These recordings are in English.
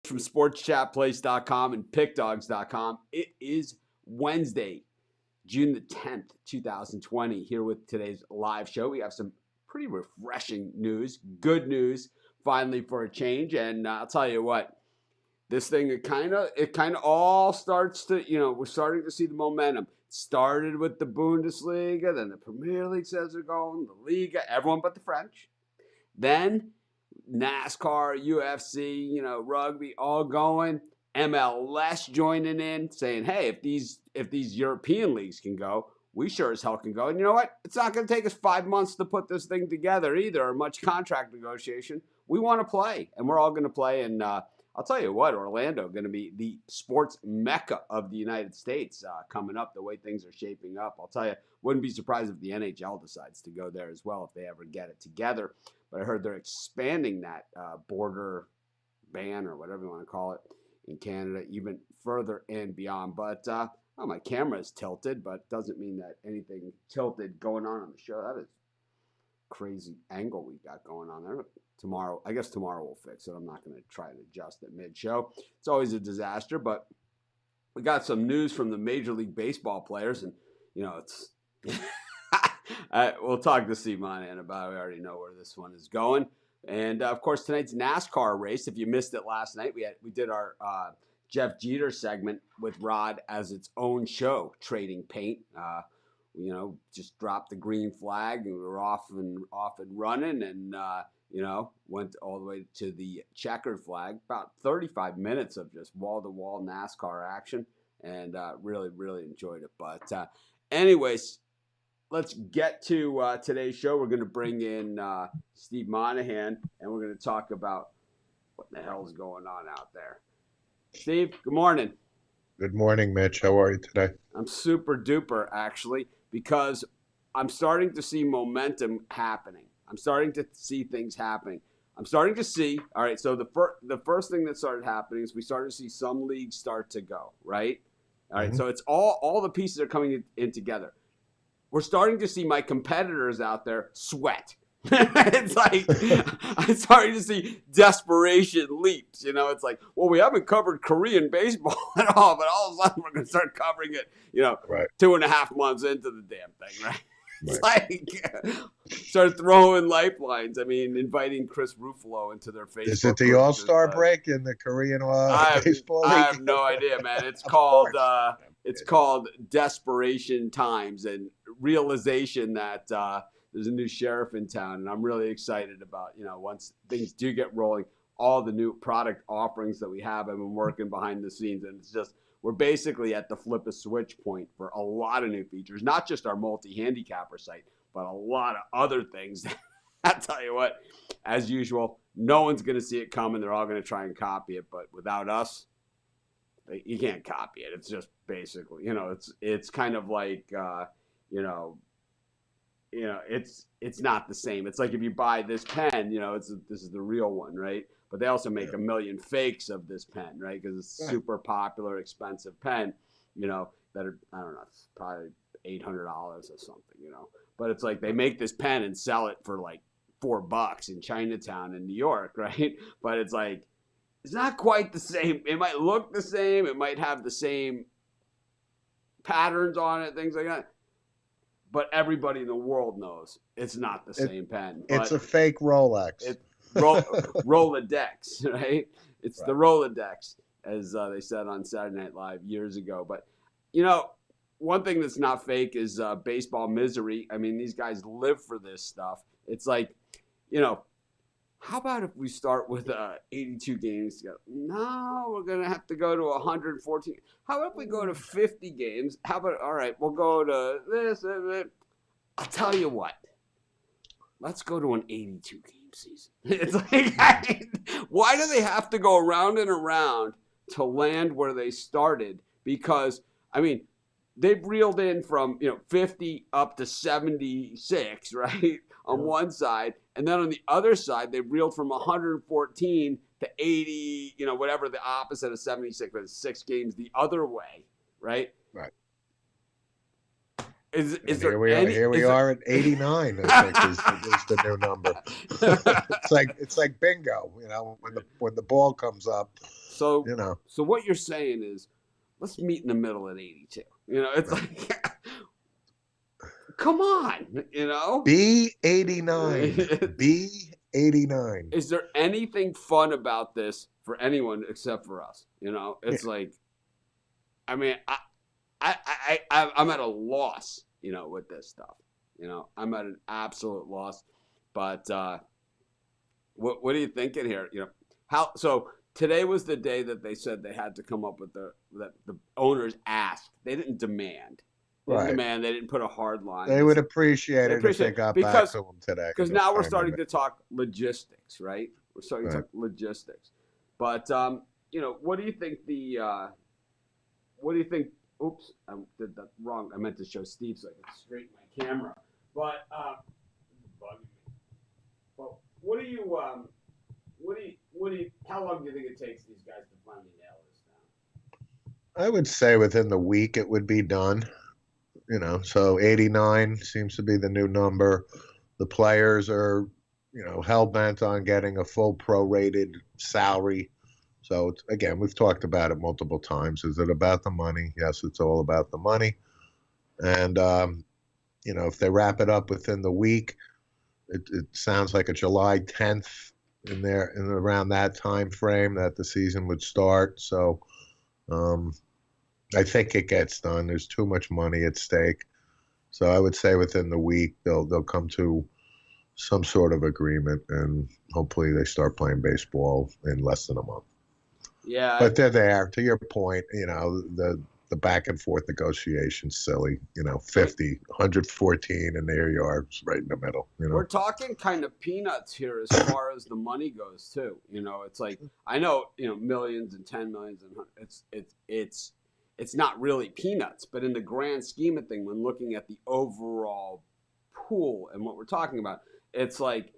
from sportschatplace.com and pickdogs.com. It is Wednesday, June the 10th, 2020. Here with today's live show. We have some pretty refreshing news, good news, finally for a change. And I'll tell you what, this thing, it kind of all starts to, we're starting to see the momentum. It started with the Bundesliga, then the Premier League says they're going, the Liga, everyone but the French. Then NASCAR, UFC, rugby, all going. MLS joining in, saying, hey, if these European leagues can go, we sure as hell can go. And you know what? It's not going to take us 5 months to put this thing together either, or much contract negotiation. We want to play, and we're all going to play. And I'll tell you what, Orlando going to be the sports mecca of the United States coming up, the way things are shaping up. I'll tell you, wouldn't be surprised if the NHL decides to go there as well if they ever get it together. But I heard they're expanding that border ban or whatever you want to call it in Canada even further and beyond. But my camera is tilted, but doesn't mean that anything tilted going on the show. That is crazy angle we got going on there. I guess tomorrow we'll fix it. I'm not going to try to adjust it mid-show. It's always a disaster, but we got some news from the Major League Baseball players, and it's we'll talk to Steve Monahan about it. We already know where this one is going. And, of course, tonight's NASCAR race. If you missed it last night, we did our Jeff Jeter segment with Rod as its own show, Trading Paint. Just dropped the green flag, and we were off and running, and went all the way to the checkered flag. About 35 minutes of just wall-to-wall NASCAR action, and really, really enjoyed it. But anyways, let's get to today's show. We're going to bring in Steve Monahan, and we're going to talk about what the hell's going on out there. Steve, good morning. Good morning, Mitch. How are you today? I'm super duper, actually, because I'm starting to see momentum happening. I'm starting to see things happening. I'm starting to see, all right, so the first thing that started happening is we started to see some leagues start to go, right? All right, so it's all the pieces are coming in together. We're starting to see my competitors out there sweat. It's like I'm starting to see desperation leaps. It's like, well, we haven't covered Korean baseball at all, but all of a sudden we're going to start covering it, right. 2.5 months into the damn thing, right? It's like start throwing lifelines. I mean, inviting Chris Ruffalo into their Facebook. Is it the All-Star break in the Korean baseball league? I have no idea, man. It's called Desperation Times and realization that there's a new sheriff in town, and I'm really excited about once things do get rolling, all the new product offerings that we have. I've been working behind the scenes, and it's just. We're basically at the flip a switch point for a lot of new features, not just our multi-handicapper site, but a lot of other things. I'll tell you what, as usual, no one's going to see it coming. They're all going to try and copy it, but without us, you can't copy it. It's just basically, it's kind of like, it's not the same. It's like if you buy this pen, this is the real one, right? But they also make a million fakes of this pen, right? Because it's a super popular, expensive pen, that are, I don't know, it's probably $800 or something, But it's like they make this pen and sell it for like $4 in Chinatown in New York, right? But it's like, it's not quite the same. It might look the same. It might have the same patterns on it, things like that. But everybody in the world knows it's not the same pen. It's a fake Rolex. Rolodex, right? It's the Rolodex, as they said on Saturday Night Live years ago. But, one thing that's not fake is baseball misery. I mean, these guys live for this stuff. It's like, how about if we start with 82 games together? No, we're going to have to go to 114. How about if we go to 50 games? How about, all right, we'll go to this. I'll tell you what. Let's go to an 82 game season. It's like, why do they have to go around and around to land where they started? Because, I mean, they've reeled in from 50 up to 76, right, on one side, and then on the other side they've reeled from 114 to 80, whatever the opposite of 76, but it's 6 games the other way, right? Right. Is there any? Here we are at 89. I think is the new number. it's like bingo. When the ball comes up. So So what you're saying is, let's meet in the middle at 82. It's like, come on. B89. B89. Is there anything fun about this for anyone except for us? It's like, I mean, I'm at a loss, with this stuff. I'm at an absolute loss. But what are you thinking here? So today was the day that they said they had to come up with that the owners asked. They didn't demand. They didn't put a hard line. They would appreciate it if they got back to them today. Because now we're starting to talk logistics, right? We're starting to talk logistics. But, what do you think oops, I did that wrong. I meant to show Steve so I could straighten my camera. But, bugging me. Well, how long do you think it takes these guys to finally nail this down? I would say within the week it would be done. So 89 seems to be the new number. The players are, hell-bent on getting a full prorated salary. So, again, we've talked about it multiple times. Is it about the money? Yes, it's all about the money. And, if they wrap it up within the week, it sounds like a July 10th in around that time frame that the season would start. So, I think it gets done. There's too much money at stake. So I would say within the week they'll come to some sort of agreement, and hopefully they start playing baseball in less than a month. Yeah. But they're there. To your point, the back and forth negotiation's silly. 50, 114, and there you are, right in the middle. We're talking kind of peanuts here as far as the money goes too. It's like, I know, millions and 10 millions and it's not really peanuts, but in the grand scheme of things, when looking at the overall pool and what we're talking about, it's like,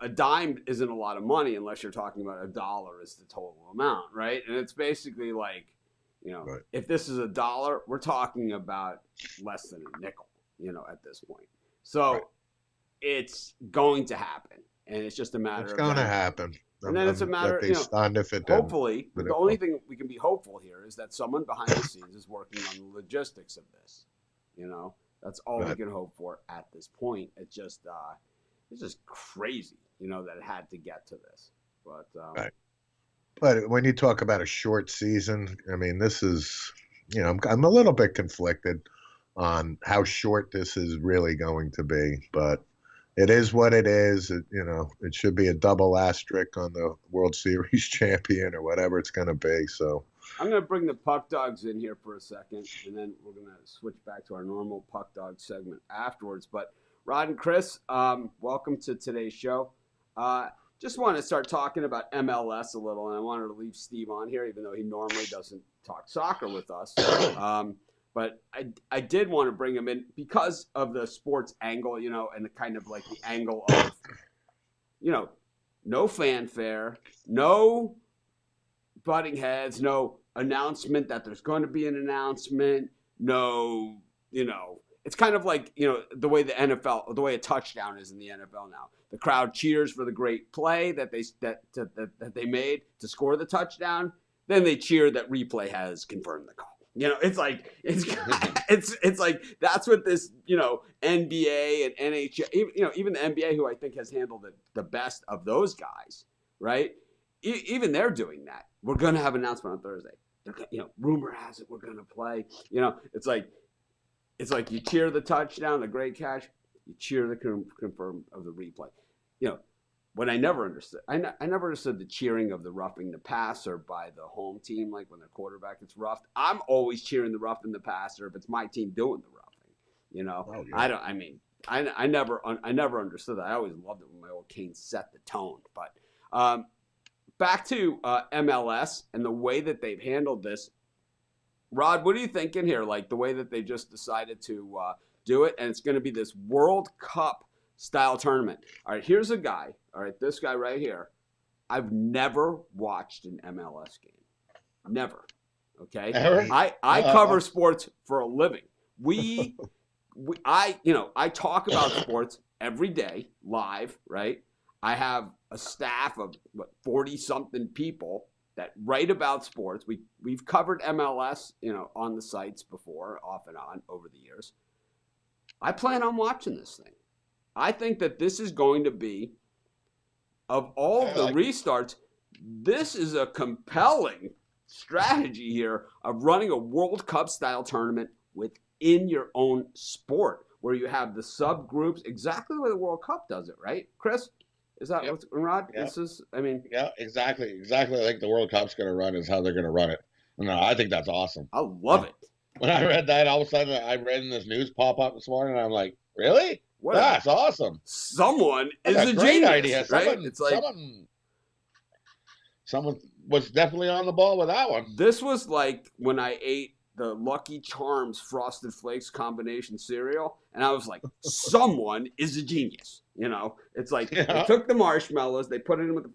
a dime isn't a lot of money unless you're talking about $1 is the total amount, right? And it's basically like, if this is $1, we're talking about less than a nickel, at this point. So it's going to happen, and it's just a matter of. It's going to happen. And then it's a matter, hopefully, the only thing we can be hopeful here is that someone behind the scenes is working on the logistics of this. That's all we can hope for at this point. It's just crazy, that it had to get to this. But But when you talk about a short season, I mean, this is, I'm a little bit conflicted on how short this is really going to be, but. It is what it is. It should be a double asterisk on the World Series champion or whatever it's going to be. So I'm going to bring the Puck Dogs in here for a second, and then we're going to switch back to our normal Puck Dog segment afterwards. But Rod and Chris, welcome to today's show. Just want to start talking about MLS a little, and I wanted to leave Steve on here, even though he normally doesn't talk soccer with us. But I did want to bring him in because of the sports angle, and the kind of like the angle of, no fanfare, no butting heads, no announcement that there's going to be an announcement, no, it's kind of like, the way the way a touchdown is in the NFL now. The crowd cheers for the great play that they made to score the touchdown. Then they cheer that replay has confirmed the call. It's like it's like that's what this NBA and NHL, even the NBA, who I think has handled it the best of those guys, right? Even they're doing that. We're gonna have an announcement on Thursday. Rumor has it we're gonna play. It's like you cheer the touchdown, the great catch, you cheer the confirm of the replay. What I never understood, I never understood the cheering of the roughing the passer by the home team, like when their quarterback gets roughed. I'm always cheering the roughing the passer if it's my team doing the roughing. Oh, yeah. I never understood that. I always loved it when my old Canes set the tone. But back to MLS and the way that they've handled this. Rod, what are you thinking here? Like the way that they just decided to do it, and it's going to be this World Cup style tournament. All right, here's a guy. All right, this guy right here. I've never watched an MLS game. Never. Okay? Ever? I cover sports for a living. I talk about sports every day live, right? I have a staff of 40 something people that write about sports. We've covered MLS, on the sites before, off and on over the years. I plan on watching this thing. I think that this is going to be, of all the restarts, this is a compelling strategy here of running a World Cup style tournament within your own sport, where you have the subgroups, exactly the way the World Cup does it, right, Chris? Is that what's Rod? Yep. This is, I mean, yeah, exactly. Like the World Cup's going to run is how they're going to run it. No, I think that's awesome. I love it. When I read that, all of a sudden I read in this news pop up this morning, and I'm like, really? That's awesome. Someone That's is a a great genius, idea. right? It's like someone was definitely on the ball with that one. This was like when I ate the Lucky Charms Frosted Flakes combination cereal, and I was like, someone is a genius. It's like they took the marshmallows, they put it in with the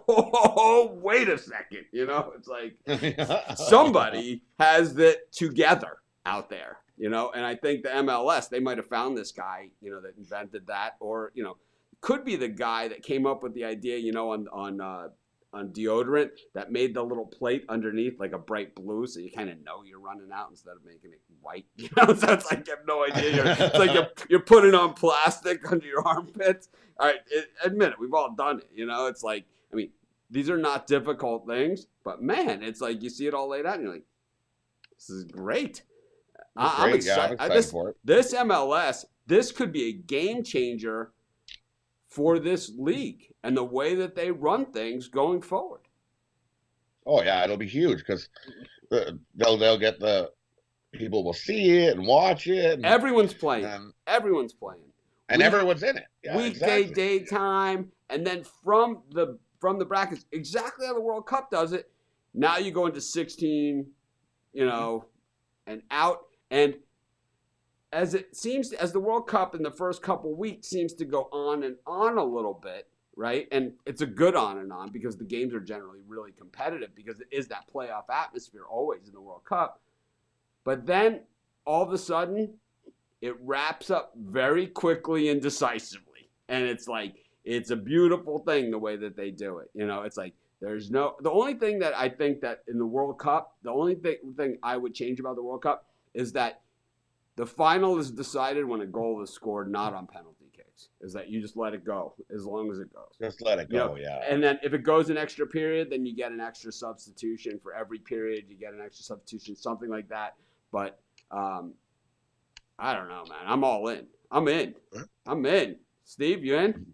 oh, wait a second. It's like somebody has it together out there, and I think the MLS, they might have found this guy, that invented that, or, could be the guy that came up with the idea, on deodorant that made the little plate underneath like a bright blue, so you kind of know you're running out instead of making it white. So it's like you have no idea. It's like you're putting on plastic under your armpits. All right, admit it. We've all done it. It's like, I mean, these are not difficult things, but man, it's like you see it all laid out and you're like, this is great. I'm excited. Yeah, I'm excited for it. This MLS, this could be a game changer for this league and the way that they run things going forward. Oh yeah, it'll be huge because they'll get the people will see it and watch it. And, everyone's playing. Everyone's playing. And everyone's in it. Yeah, weekday, daytime, and then from the brackets, exactly how the World Cup does it. Now you go into 16, and out. And as the World Cup in the first couple weeks seems to go on and on a little bit, right? And it's a good on and on because the games are generally really competitive because it is that playoff atmosphere always in the World Cup. But then all of a sudden it wraps up very quickly and decisively. And it's like, it's a beautiful thing the way that they do it. It's like the only thing that I think that in the World Cup, the only thing I would change about the World Cup is that the final is decided when a goal is scored, not on penalty kicks. Is that you just let it go as long as it goes. Just let it go, yeah. And then if it goes an extra period, then you get an extra substitution. For every period, you get an extra substitution, something like that. But I don't know, man. I'm all in. I'm in. Steve, you in?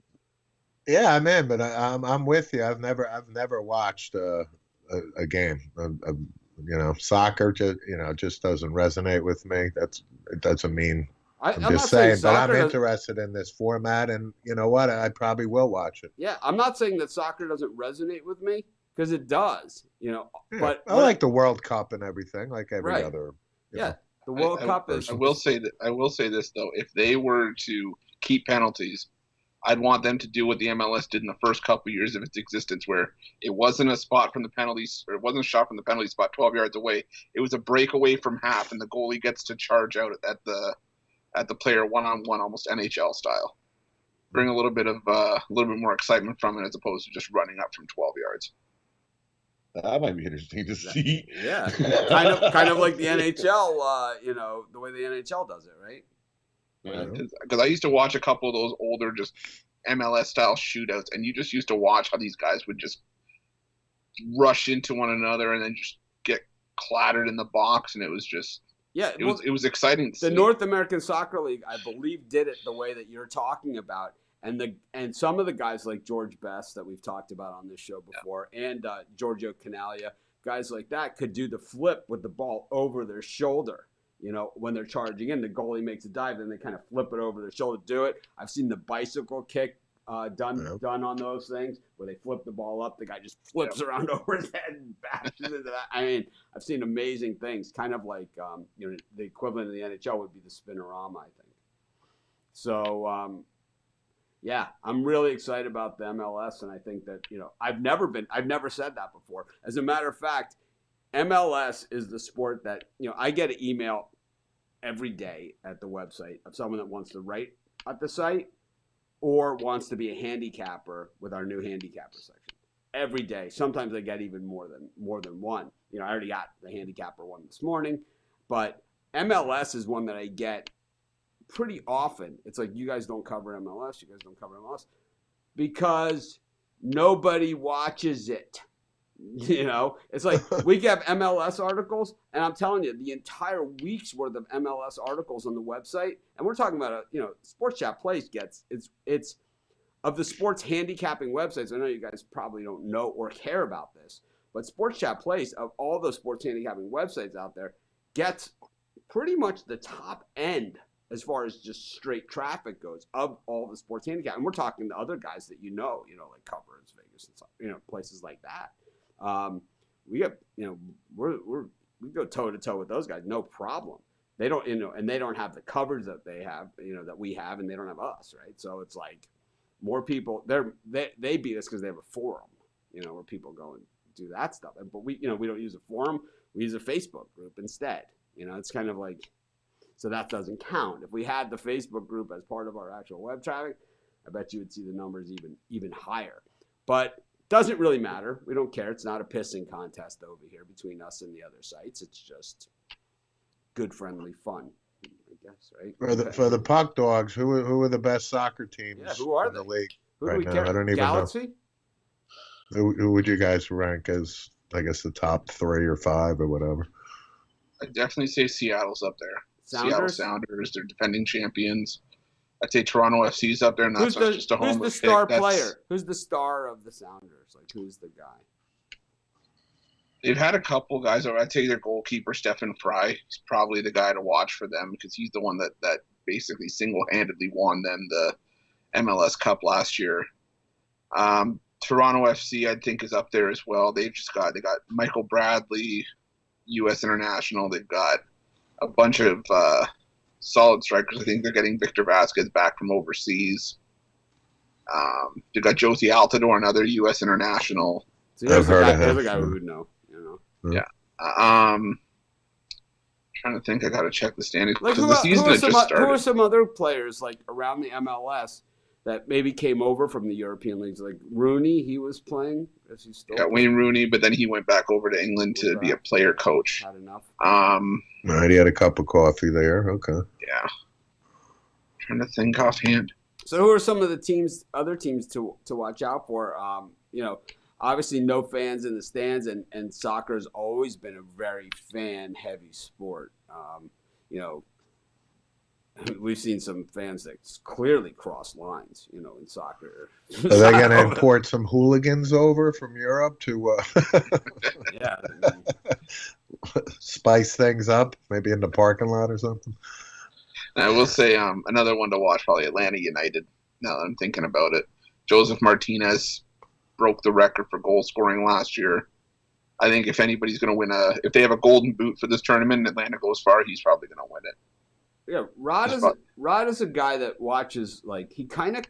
Yeah, I'm in, but I'm with you. I've never watched a game. Soccer just doesn't resonate with me. It doesn't mean I'm just saying, but I'm interested in this format, and you know what? I probably will watch it. Yeah, I'm not saying that soccer doesn't resonate with me because it does. Yeah, but I like the World Cup and everything, like every other. The World Cup is. I will say this though: if they were to keep penalties, I'd want them to do what the MLS did in the first couple of years of its existence, where it wasn't a spot from the penalties, or it wasn't a shot from the penalty spot 12 yards away. It was a breakaway from half, and the goalie gets to charge out at the player one-on-one, almost NHL style. Bring a little bit more excitement from it as opposed to just running up from 12 yards. That might be interesting to see. Yeah, kind of like the NHL. The way the NHL does it, right? Because I used to watch a couple of those older just MLS style shootouts, and you just used to watch how these guys would just rush into one another and then just get clattered in the box, and it was just it was exciting to see. The North American Soccer League, I believe, did it the way that you're talking about, and some of the guys like George Best that we've talked about on this show before, and Giorgio Canaglia, guys like that could do the flip with the ball over their shoulder. When they're charging in, the goalie makes a dive, and they kind of flip it over their shoulder to do it. I've seen the bicycle kick done on those things where they flip the ball up. The guy just flips around over his head and bashes into that. I mean, I've seen amazing things, kind of like the equivalent of the NHL would be the spinorama, I think. So, I'm really excited about the MLS, and I think that I've never said that before. As a matter of fact, MLS is the sport that I get an email every day at the website of someone that wants to write at the site or wants to be a handicapper with our new handicapper section. Every day. Sometimes I get even more than one. I already got the handicapper one this morning, but MLS is one that I get pretty often. It's like, you guys don't cover MLS. You guys don't cover MLS because nobody watches it. It's like we get MLS articles, and I'm telling you, the entire week's worth of MLS articles on the website, and we're talking about Sports Chat Place gets it's of the sports handicapping websites. I know you guys probably don't know or care about this, but Sports Chat Place, of all those sports handicapping websites out there, gets pretty much the top end as far as just straight traffic goes of all the sports handicapping. And we're talking to other guys that like Coverage Vegas and stuff, places like that. We got, we go toe to toe with those guys, no problem. They don't, and they don't have the coverage that they have, that we have, and they don't have us, right? So it's like more people. They beat us because they have a forum, where people go and do that stuff. But we don't use a forum. We use a Facebook group instead. It's kind of like, so that doesn't count. If we had the Facebook group as part of our actual web traffic, I bet you would see the numbers even higher. But doesn't really matter. We don't care. It's not a pissing contest over here between us and the other sites. It's just good, friendly fun, I guess, right? For the Puck Dogs, who are the best soccer teams who are in the they? league Who right do we now? care? I don't even Galaxy? know. Who would you guys rank as, I guess, the top 3 or 5 or whatever? I'd definitely say Seattle's up there. Seattle Sounders, they're defending champions. I'd say Toronto FC's up there, and that's not just a home. Who's the star player? Who's the star of the Sounders? Like, who's the guy? They've had a couple guys. I'd say their goalkeeper, Stephen Fry, is probably the guy to watch for them because he's the one that basically single-handedly won them the MLS Cup last year. Toronto FC, I think, is up there as well. They got Michael Bradley, U.S. international. They've got a bunch of solid strikers. I think they're getting Victor Vasquez back from overseas. They've got Josie Altidore, another U.S. international. So I've heard of him. There's a guy we would know. Yeah. Trying to think. I got to check the standings. Like, who are some other players like around the MLS that maybe came over from the European leagues? Like Rooney, he was playing. Is he still? Yeah, Wayne Rooney, but then he went back over to England to be a player coach. Had enough. Right, he had a cup of coffee there. Okay. Yeah. Trying to think offhand. So, who are some of the other teams to watch out for? Obviously, no fans in the stands, and soccer has always been a very fan-heavy sport. We've seen some fans that clearly cross lines, in soccer. Are they going to import some hooligans over from Europe to yeah, spice things up, maybe in the parking lot or something? I will say another one to watch, probably Atlanta United, now that I'm thinking about it. Joseph Martinez broke the record for goal scoring last year. I think if anybody's going to win if they have a golden boot for this tournament and Atlanta goes far, he's probably going to win it. Yeah, Rod is a guy that watches, like, he kind of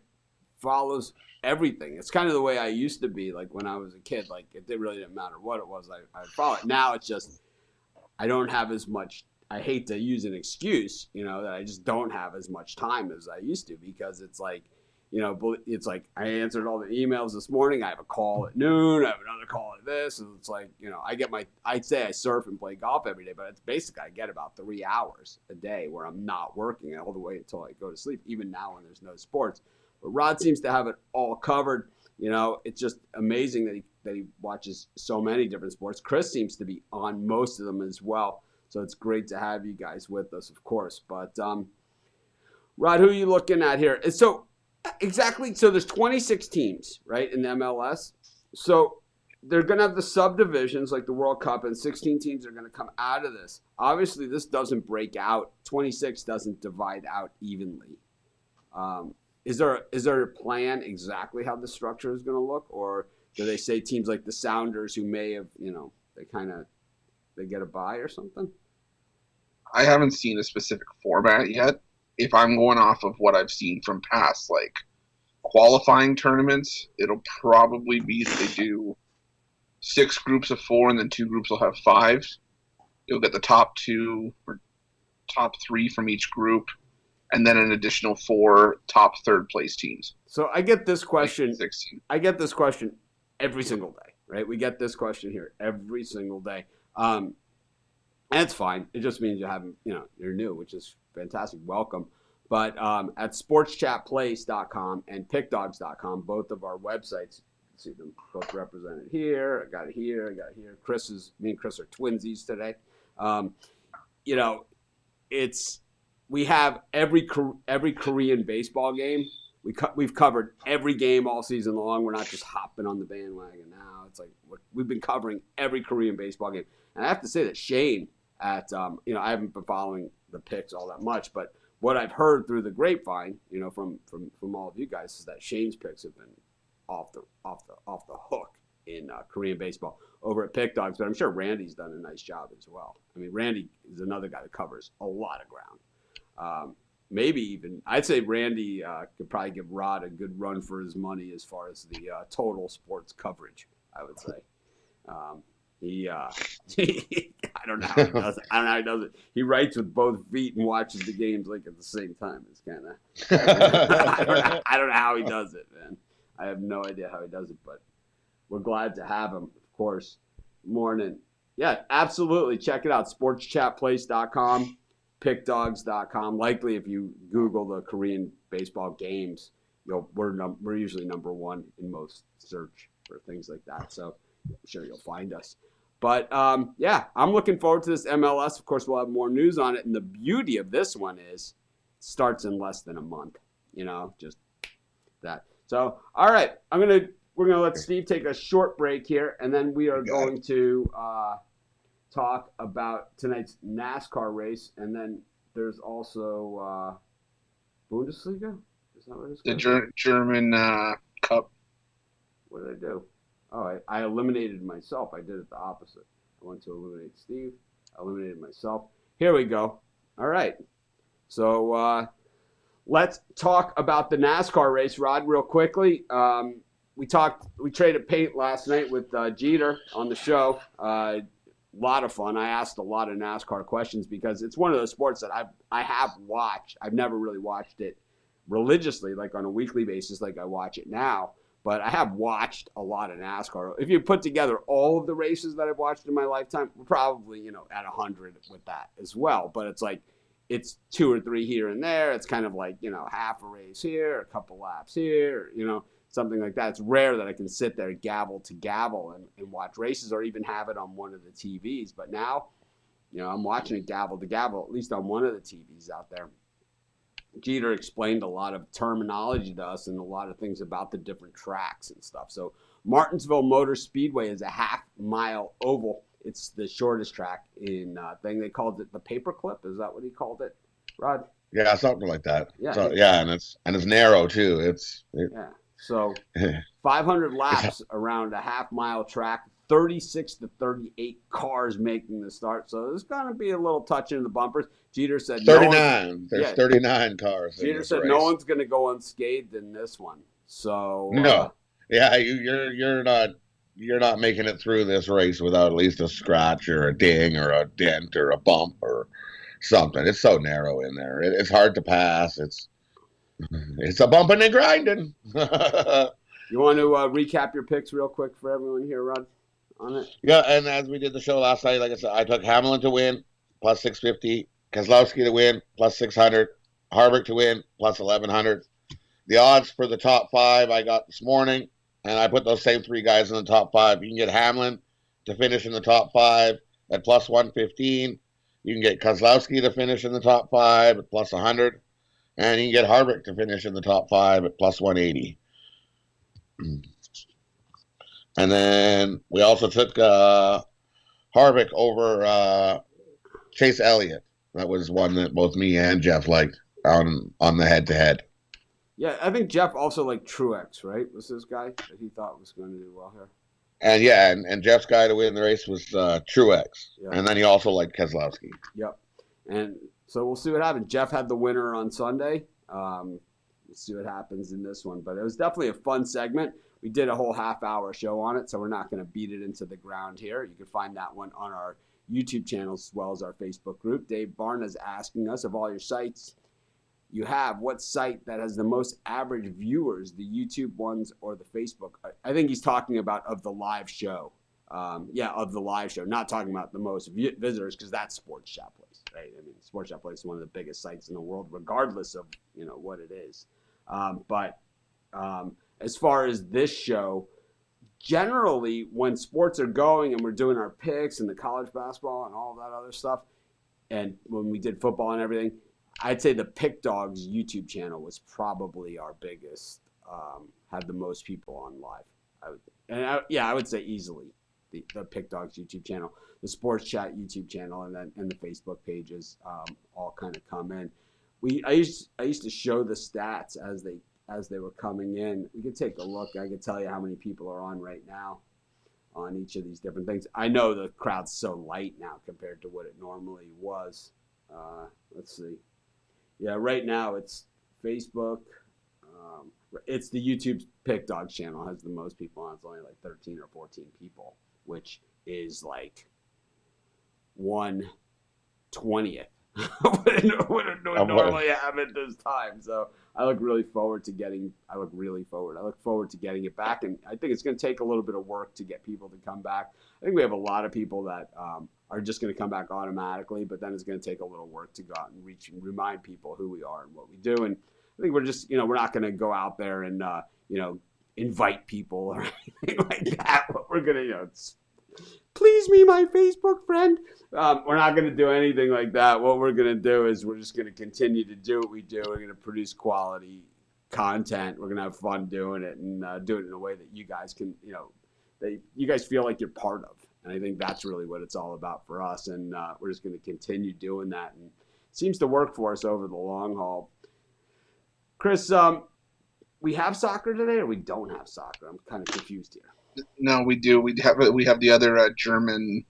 follows everything. It's kind of the way I used to be, like, when I was a kid. Like, it really didn't matter what it was, I'd follow it. Now it's just, I don't have as much, I hate to use an excuse, that I just don't have as much time as I used to, because it's like, it's like I answered all the emails this morning. I have a call at noon. I have another call at this. And it's like, I'd say I surf and play golf every day, but it's basically I get about 3 hours a day where I'm not working all the way until I go to sleep, even now when there's no sports. But Rod seems to have it all covered. It's just amazing that he watches so many different sports. Chris seems to be on most of them as well. So it's great to have you guys with us, of course. But Rod, who are you looking at here? Exactly. So there's 26 teams, right, in the MLS. So they're going to have the subdivisions like the World Cup, and 16 teams are going to come out of this. Obviously, this doesn't break out. 26 doesn't divide out evenly. Is there a plan exactly how the structure is going to look, or do they say teams like the Sounders who may have, they get a bye or something? I haven't seen a specific format yet. If I'm going off of what I've seen from past, like, qualifying tournaments, it'll probably be that they do 6 groups of 4 and then 2 groups will have 5. You'll get the top 2, or top 3 from each group, and then an additional 4 top third place teams. So I get this question. 16. I get this question every single day, right? We get this question here every single day. And it's fine. It just means you haven't, you're new, which is fantastic. Welcome. But at sportschatplace.com and pickdogs.com, both of our websites, you see them both represented here. I got it here. I got it here. Me and Chris are twinsies today. We have every Korean baseball game. We've covered every game all season long. We're not just hopping on the bandwagon now. It's like we've been covering every Korean baseball game. And I have to say that Shane I haven't been following the picks all that much, but what I've heard through the grapevine, from all of you guys, is that Shane's picks have been off the hook in Korean baseball over at Pick Dogs. But I'm sure Randy's done a nice job as well. I mean, Randy is another guy that covers a lot of ground. Maybe even I'd say Randy could probably give Rod a good run for his money as far as the total sports coverage. I would say. I don't know how he does it. I don't know how he does it. He writes with both feet and watches the games like at the same time. It's kind of I don't know how he does it, man. I have no idea how he does it, but we're glad to have him, of course. Morning. Yeah, absolutely. Check it out. Sportschatplace.com, pickdogs.com. Likely if you Google the Korean baseball games, we're usually number 1 in most search for things like that. So I'm sure you'll find us. But, I'm looking forward to this MLS. Of course, we'll have more news on it. And the beauty of this one is it starts in less than a month, just that. So, all right, we're going to let Steve take a short break here, and then we are going to talk about tonight's NASCAR race. And then there's also Bundesliga? Is that what it's called? The German Cup. What did I do? Oh, I eliminated myself. I did it the opposite. I went to eliminate Steve. I eliminated myself. Here we go. All right. So let's talk about the NASCAR race, Rod, real quickly. We traded paint last night with Jeter on the show. A lot of fun. I asked a lot of NASCAR questions because it's one of those sports that I have watched. I've never really watched it religiously, like on a weekly basis, like I watch it now. But I have watched a lot of NASCAR. If you put together all of the races that I've watched in my lifetime, we're probably, at 100 with that as well. But it's like, it's 2 or 3 here and there. It's kind of like, half a race here, a couple laps here, something like that. It's rare that I can sit there gavel to gavel and watch races or even have it on one of the TVs. But now, I'm watching it gavel to gavel, at least on one of the TVs out there. Jeter explained a lot of terminology to us and a lot of things about the different tracks and stuff. So Martinsville Motor Speedway is a half-mile oval. It's the shortest track in thing. They called it the paperclip. Is that what he called it, Rod? Yeah, something like that. Yeah, so, and it's narrow too. Yeah. So 500 laps around a half-mile track. 36 to 38 cars making the start. So there's going to be a little touch in the bumpers. Jeter said 39. There's 39 cars. Jeter said race. No one's going to go unscathed in this one. So no. You're not making it through this race without at least a scratch or a ding or a dent or a bump or something. It's so narrow in there. It's hard to pass. It's a bumping and grinding. You want to recap your picks real quick for everyone here, Rod? On it? Yeah, and as we did the show last night, like I said, I took Hamlin to win, plus 650, Keselowski to win, plus 600, Harvick to win, plus 1100. The odds for the top 5 I got this morning, and I put those same 3 guys in the top 5. You can get Hamlin to finish in the top 5 at plus 115. You can get Keselowski to finish in the top 5 at plus 100. And you can get Harvick to finish in the top 5 at plus 180. And then we also took Harvick over Chase Elliott. That was one that both me and Jeff liked on the head-to-head. Yeah, I think Jeff also liked Truex, right? Was this guy that he thought was going to do well here? And Jeff's guy to win the race was Truex. Yeah. And then he also liked Keselowski. Yep. And so we'll see what happens. Jeff had the winner on Sunday. We'll see what happens in this one. But it was definitely a fun segment. We did a whole half-hour show on it, so we're not going to beat it into the ground here. You can find that one on our YouTube channel as well as our Facebook group. Dave Barna is asking us, of all your sites you have, what site that has the most average viewers, the YouTube ones or the Facebook? I think he's talking about of the live show. Of the live show, not talking about the most visitors, because that's Sports Chat Place, right? I mean, Sports Chat Place is one of the biggest sites in the world, regardless of what it is. But as far as this show, generally when sports are going and we're doing our picks and the college basketball and all that other stuff, and when we did football and everything, I'd say the Pick Dogs YouTube channel was probably our biggest, had the most people on live. I would say easily the Pick Dogs YouTube channel, the Sports Chat YouTube channel, and the Facebook pages all kind of come in. I used to show the stats as they were coming in. We could take a look. I could tell you how many people are on right now on each of these different things. I know the crowd's so light now compared to what it normally was. Let's see. Yeah, right now it's Facebook. It's the YouTube Pick Dogs channel has the most people on. It's only like 13 or 14 people, which is like 1/20th what it would normally have at this time. So I look forward to getting it back, and I think it's going to take a little bit of work to get people to come back. I think we have a lot of people that are just going to come back automatically, but then it's going to take a little work to go out and reach and remind people who we are and what we do. And I think we're just, we're not going to go out there and, invite people or anything like that. But we're going to, please me, my Facebook friend. We're not going to do anything like that. What we're going to do is we're just going to continue to do what we do. We're going to produce quality content. We're going to have fun doing it and do it in a way that you guys can, that you guys feel like you're part of. And I think that's really what it's all about for us. And we're just going to continue doing that. And it seems to work for us over the long haul. Chris, we have soccer today or we don't have soccer? I'm kind of confused here. No, we do. We have the other German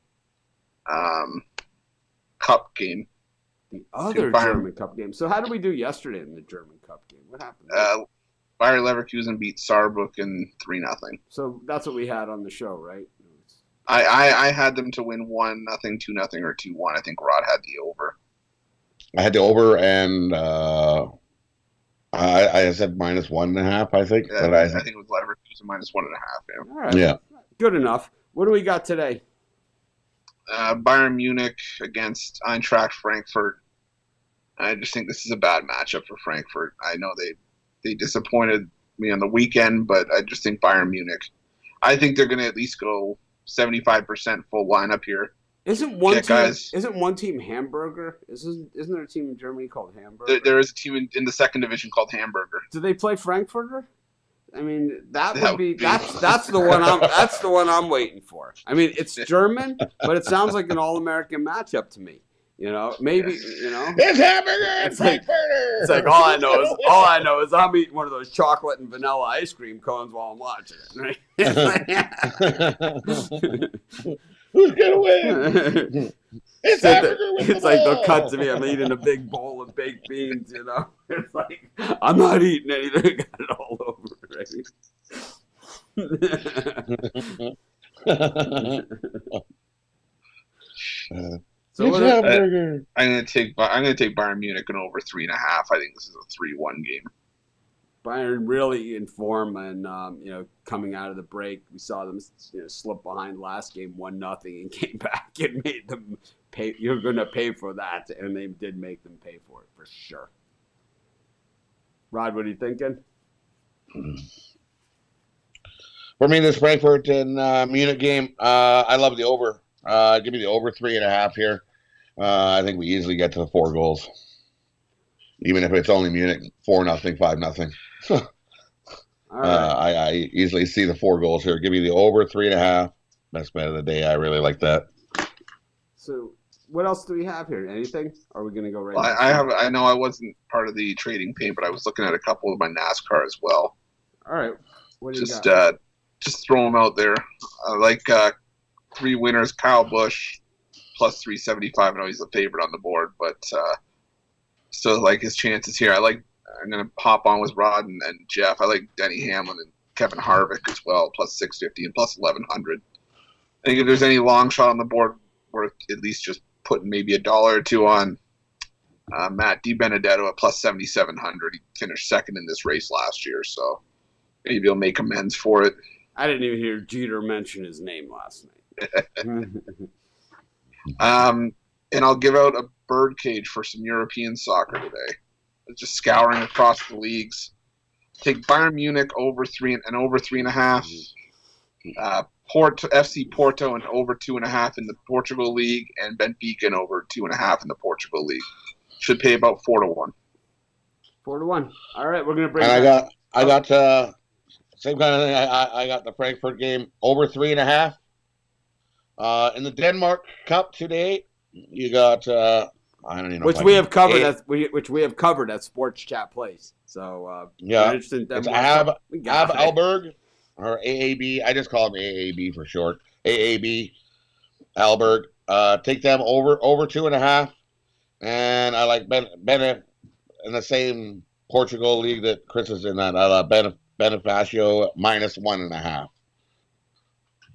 Cup game. The other German Cup game. So how did we do yesterday in the German Cup game? What happened? Bayer Leverkusen beat Saarbrücken 3-0. So that's what we had on the show, right? I had them to win 1-0, 2-0, or 2-1. I think Rod had the over. I had the over, and I said -1.5. I think. Yeah, I think it was Leverkusen -1.5. Yeah. All right. Yeah. Good enough. What do we got today? Bayern Munich against Eintracht Frankfurt. I just think this is a bad matchup for Frankfurt. I know they disappointed me on the weekend, but I just think Bayern Munich. I think they're going to at least go 75% full lineup here. Isn't one team Hamburger? Isn't there a team in Germany called Hamburger? There is a team in the second division called Hamburger. Do they play Frankfurter? I mean, that's the one I'm waiting for. I mean, it's German, but it sounds like an all-American matchup to me. Maybe it's Hamburger and Frankfurter. It's like all I know is I'm eating one of those chocolate and vanilla ice cream cones while I'm watching it. Right? Who's gonna win? It's like they'll cut to me. I'm eating a big bowl of baked beans. It's like I'm not eating anything. I got it all over. Right? So I'm gonna take Bayern Munich and over 3.5. I think this is a 3-1 game. Bayern really in form, and coming out of the break, we saw them slip behind last game 1-0 and came back and made them pay. You're going to pay for that, and they did make them pay for it for sure. Rod, what are you thinking? For me, this Frankfurt and Munich game, I love the over. Give me the over 3.5 here. I think we easily get to the 4 goals, even if it's only Munich 4-0, 5-0. All right. I easily see the 4 goals here. Give me the over 3.5. Best bet of the day. I really like that. So, what else do we have here? Anything? Or are we going to go right? Well, I know I wasn't part of the trading paint, but I was looking at a couple of my NASCAR as well. All right. What do you got? Just throw them out there. I like 3 winners. Kyle Busch plus 375. I know he's the favorite on the board, but still like his chances here. I'm going to hop on with Rod and Jeff. I like Denny Hamlin Kevin Harvick as well, plus 650 and plus 1100. I think if there's any long shot on the board, worth at least just putting maybe $1 or $2 on Matt DiBenedetto at plus 7,700. He finished second in this race last year, so maybe he'll make amends for it. I didn't even hear Jeter mention his name last night. And I'll give out a birdcage for some European soccer today. Just scouring across the leagues. Take Bayern Munich over 3.5. FC Porto and over 2.5 in the Portugal League, and Benfica and over 2.5 in the Portugal League. Should pay about 4-1. 4-1. All right, we're gonna bring. And I got same kind of thing. I got the Frankfurt game over 3.5. In the Denmark Cup today, you got I don't even know which we have covered. Which we have covered at Sports Chat Place. So yeah, it's Ab Alberg or AAB. I just call them AAB for short. AAB Alberg. Take them over 2.5, and I like Ben in the same Portugal league that Chris is in. That Bonifacio minus 1.5.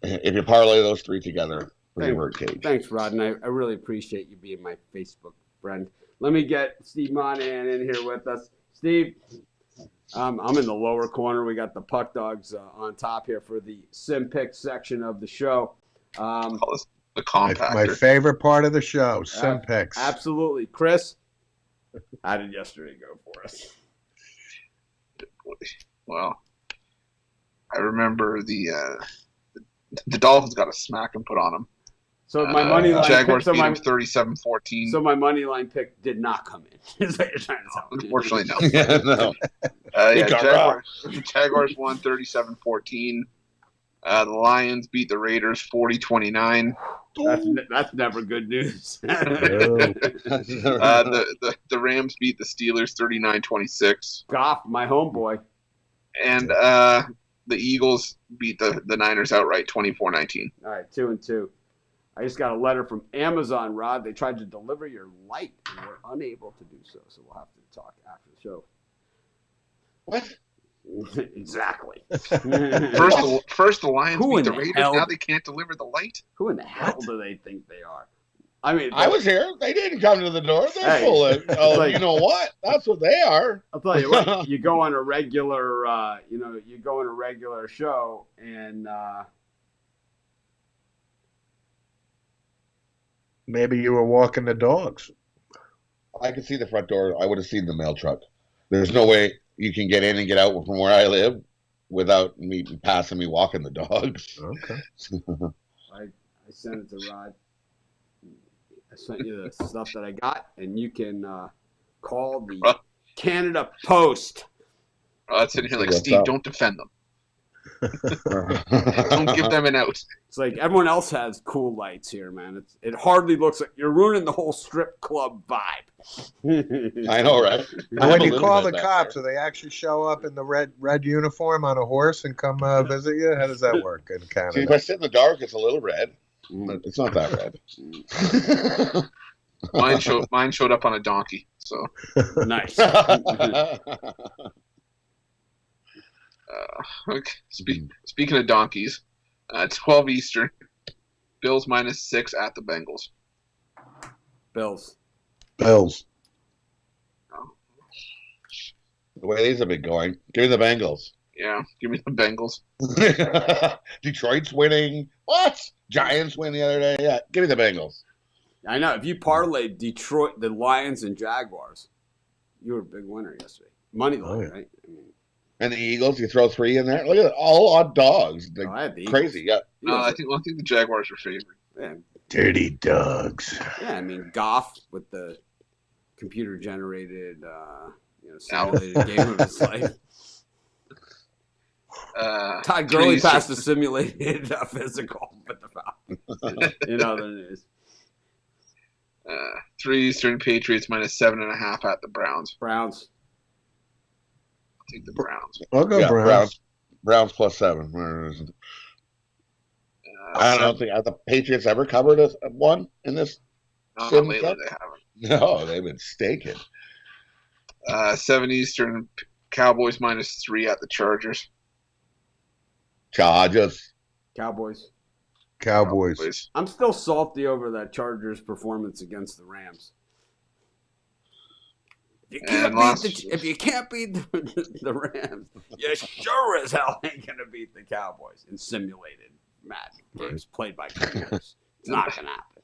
If you parlay those three together for your birdcage. Thanks, Rod, and I really appreciate you being my Facebook friend. Let me get Steve Monahan in here with us. Steve, I'm in the lower corner. We got the Puck Dogs on top here for the Sim Pick section of the show. The compactor. My favorite part of the show, Sim Picks. Absolutely. Chris, how did yesterday go for us? Well, I remember the Dolphins got a smack and put on them. So my money line Jaguars pick, beat them 37-14. So my money line pick did not come in. Is what you're trying to tell me? Unfortunately, no. No. Jaguars won 37-14. The Lions beat the Raiders 40-29. That's never good news. The Rams beat the Steelers 39-26. Goff, my homeboy. And the Eagles beat the Niners outright 24-19. All right, 2-2. I just got a letter from Amazon, Rod. They tried to deliver your light and were unable to do so. So we'll have to talk after the show. What? Exactly. First the Lions beat the Raiders. Hell? Now they can't deliver the light. Who in the hell do they think they are? I mean, I was here. They didn't come to the door. They're full of. Oh, like, you know what? That's what they are. I'll tell you what. You go on a regular, show, and maybe you were walking the dogs. I could see the front door. I would have seen the mail truck. There's no way you can get in and get out from where I live without me passing me walking the dogs. Okay. I sent it to Rod. I sent you the stuff that I got, and you can call the Canada Post. That's in here like, Steve, don't defend them. Don't give them an out. It's like everyone else has cool lights here, man. It hardly looks like you're ruining the whole strip club vibe. I know, right? And when you call the cops, do they actually show up in the red uniform on a horse and come visit you? How does that work in Canada? See, if I sit in the dark, it's a little red. But it's not that red. Mine showed up on a donkey. So nice. Okay. Speaking of donkeys, 12 Eastern. Bills -6 at the Bengals. Bills. The way these have been going, give me the Bengals. Yeah, give me the Bengals. Detroit's winning. What? Giants win the other day. Yeah, give me the Bengals. I know. If you parlayed Detroit, the Lions, and Jaguars, you were a big winner yesterday. Money line, right? I mean, and the Eagles, you throw 3 in there. Look at it, all odd dogs. I had the crazy. Yeah. I think the Jaguars are favored. Yeah. Dirty dogs. Yeah, I mean Goff with the computer-generated, simulated game of his life. Todd Gurley passed the simulated physical with the Falcons. In other news. 3 Eastern, Patriots -7.5 at the Browns. Browns. I'll take the Browns. I'll go Browns. Browns +7. I don't think have the Patriots ever covered one in this. Not lately, they haven't. No, they've been staking. 7 Eastern, Cowboys -3 at the Chargers. Chargers. Cowboys. Cowboys. I'm still salty over that Chargers performance against the Rams. If you can't beat the Rams, you sure as hell ain't gonna beat the Cowboys in simulated match games played by computers. It's not gonna happen.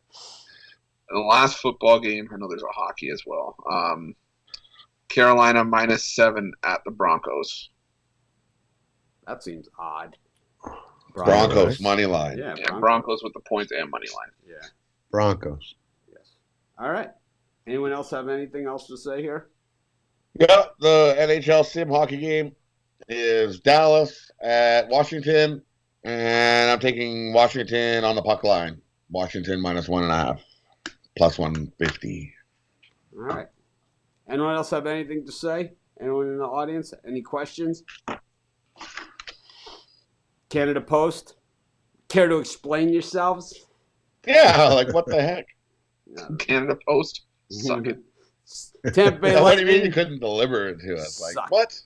The last football game, I know there's a hockey as well. Carolina -7 at the Broncos. That seems odd. Broncos money line. Yeah, Broncos with the points and money line. Yeah. Broncos. Yes. All right. Anyone else have anything else to say here? Yeah, the NHL sim hockey game is Dallas at Washington, and I'm taking Washington on the puck line. Washington -1.5, +150. All right. Anyone else have anything to say? Anyone in the audience? Any questions? Canada Post? Care to explain yourselves? Yeah, like what the heck? Canada Post? Suck it. Tampa Bay What do you mean you Lightning? couldn't deliver it to us? Like, Suck. what?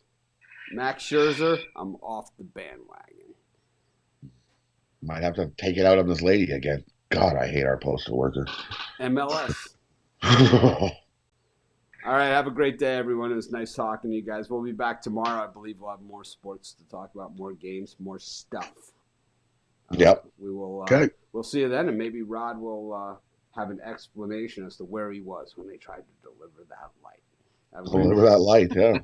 Max Scherzer, I'm off the bandwagon. Might have to take it out on this lady again. God, I hate our postal worker. MLS. Yep. All right, have a great day, everyone. It was nice talking to you guys. We'll be back tomorrow. I believe we'll have more sports to talk about, more games, more stuff. We will. Okay. We'll see you then, and maybe Rod will have an explanation as to where he was when they tried to deliver that light. Deliver that light, yeah.